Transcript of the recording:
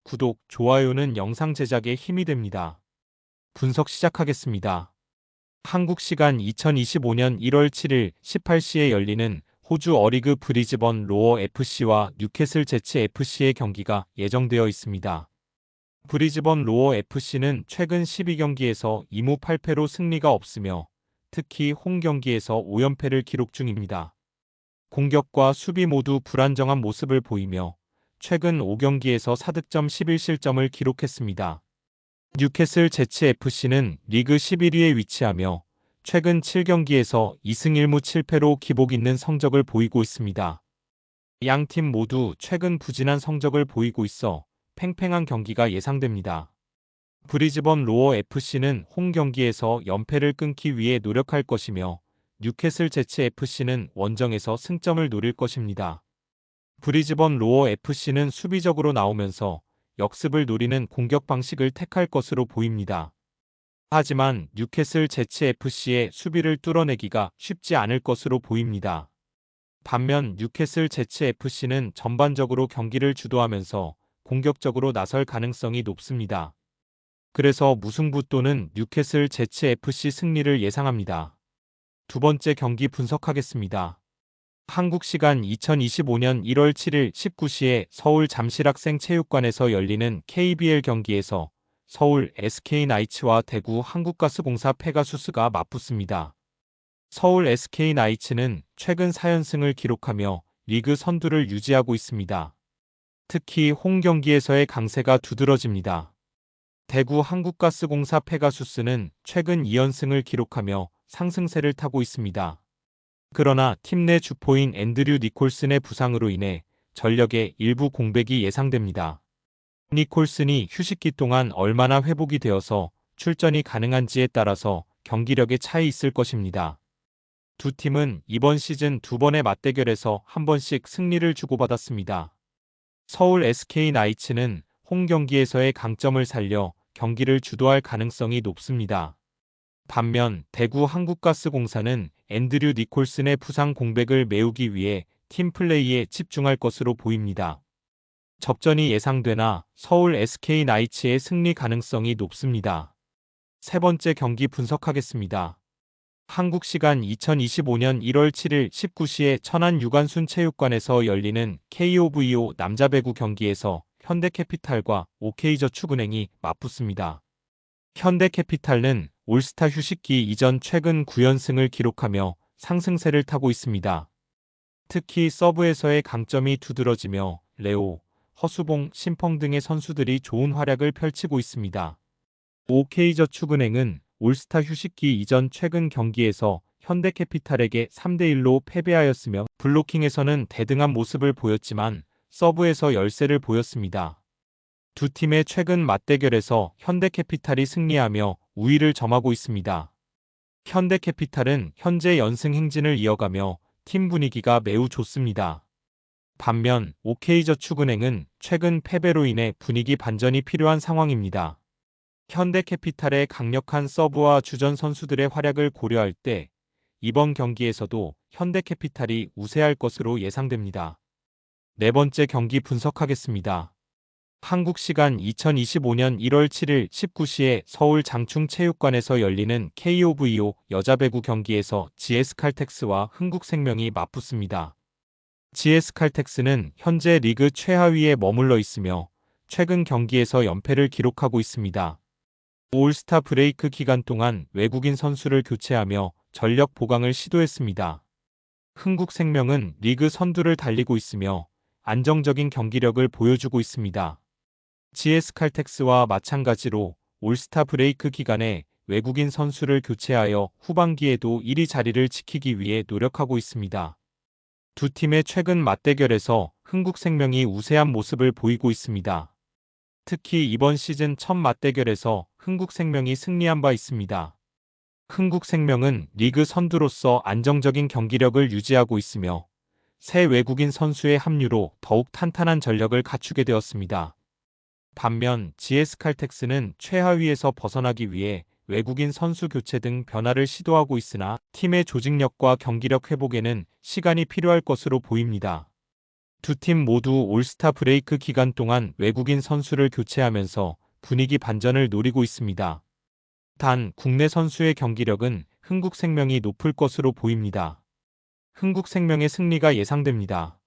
구독, 좋아요는 영상 제작에 힘이 됩니다. 분석 시작하겠습니다. 한국 시간 2025년 1월 7일 18시에 열리는 호주 어리그 브리즈번 로어 FC와 뉴캐슬 제츠 FC의 경기가 예정되어 있습니다. 브리즈번 로어 FC는 최근 12경기에서 2무 8패로 승리가 없으며 특히 홈 경기에서 5연패를 기록 중입니다. 공격과 수비 모두 불안정한 모습을 보이며 최근 5경기에서 4득점 11실점을 기록했습니다. 뉴캐슬 제츠 FC는 리그 11위에 위치하며 최근 7경기에서 2승 1무 7패로 기복 있는 성적을 보이고 있습니다. 양 팀 모두 최근 부진한 성적을 보이고 있어 팽팽한 경기가 예상됩니다. 브리즈번 로어 FC는 홈 경기에서 연패를 끊기 위해 노력할 것이며 뉴캐슬 제츠 FC는 원정에서 승점을 노릴 것입니다. 브리즈번 로어 FC는 수비적으로 나오면서 역습을 노리는 공격 방식을 택할 것으로 보입니다. 하지만 뉴캐슬 제츠 FC의 수비를 뚫어내기가 쉽지 않을 것으로 보입니다. 반면 뉴캐슬 제츠 FC는 전반적으로 경기를 주도하면서 공격적으로 나설 가능성이 높습니다. 그래서 무승부 또는 뉴캐슬 제츠 FC 승리를 예상합니다. 두 번째 경기 분석하겠습니다. 한국 시간 2025년 1월 7일 19시에 서울 잠실학생체육관에서 열리는 KBL 경기에서 서울 SK나이츠와 대구 한국가스공사 페가수스가 맞붙습니다. 서울 SK나이츠는 최근 4연승을 기록하며 리그 선두를 유지하고 있습니다. 특히 홈 경기에서의 강세가 두드러집니다. 대구 한국가스공사 페가수스는 최근 2연승을 기록하며 상승세를 타고 있습니다. 그러나 팀 내 주포인 앤드류 니콜슨의 부상으로 인해 전력의 일부 공백이 예상됩니다. 니콜슨이 휴식기 동안 얼마나 회복이 되어서 출전이 가능한지에 따라서 경기력의 차이 있을 것입니다. 두 팀은 이번 시즌 두 번의 맞대결에서 한 번씩 승리를 주고받았습니다. 서울 SK나이츠는 홈 경기에서의 강점을 살려 경기를 주도할 가능성이 높습니다. 반면 대구 한국가스공사는 앤드류 니콜슨의 부상 공백을 메우기 위해 팀 플레이에 집중할 것으로 보입니다. 접전이 예상되나 서울 SK나이츠의 승리 가능성이 높습니다. 세 번째 경기 분석하겠습니다. 한국 시간 2025년 1월 7일 19시에 천안 유관순 체육관에서 열리는 KOVO 남자 배구 경기에서 현대캐피탈과 OK저축은행이 맞붙습니다. 현대캐피탈은 올스타 휴식기 이전 최근 9연승을 기록하며 상승세를 타고 있습니다. 특히 서브에서의 강점이 두드러지며 레오, 허수봉, 심펑 등의 선수들이 좋은 활약을 펼치고 있습니다. OK저축은행은 올스타 휴식기 이전 최근 경기에서 현대캐피탈에게 3대1로 패배하였으며 블로킹에서는 대등한 모습을 보였지만 서브에서 열세를 보였습니다. 두 팀의 최근 맞대결에서 현대캐피탈이 승리하며 우위를 점하고 있습니다. 현대캐피탈은 현재 연승 행진을 이어가며 팀 분위기가 매우 좋습니다. 반면 OK저축은행은 최근 패배로 인해 분위기 반전이 필요한 상황입니다. 현대캐피탈의 강력한 서브와 주전 선수들의 활약을 고려할 때 이번 경기에서도 현대캐피탈이 우세할 것으로 예상됩니다. 네 번째 경기 분석하겠습니다. 한국 시간 2025년 1월 7일 19시에 서울 장충체육관에서 열리는 KOVO 여자배구 경기에서 GS칼텍스와 흥국생명이 맞붙습니다. GS칼텍스는 현재 리그 최하위에 머물러 있으며 최근 경기에서 연패를 기록하고 있습니다. 올스타 브레이크 기간 동안 외국인 선수를 교체하며 전력 보강을 시도했습니다. 흥국생명은 리그 선두를 달리고 있으며 안정적인 경기력을 보여주고 있습니다. GS칼텍스와 마찬가지로 올스타 브레이크 기간에 외국인 선수를 교체하여 후반기에도 1위 자리를 지키기 위해 노력하고 있습니다. 두 팀의 최근 맞대결에서 흥국생명이 우세한 모습을 보이고 있습니다. 특히 이번 시즌 첫 맞대결에서 흥국생명이 승리한 바 있습니다. 흥국생명은 리그 선두로서 안정적인 경기력을 유지하고 있으며 새 외국인 선수의 합류로 더욱 탄탄한 전력을 갖추게 되었습니다. 반면 GS칼텍스는 최하위에서 벗어나기 위해 외국인 선수 교체 등 변화를 시도하고 있으나 팀의 조직력과 경기력 회복에는 시간이 필요할 것으로 보입니다. 두 팀 모두 올스타 브레이크 기간 동안 외국인 선수를 교체하면서 분위기 반전을 노리고 있습니다. 단 국내 선수의 경기력은 흥국생명이 높을 것으로 보입니다. 흥국생명의 승리가 예상됩니다.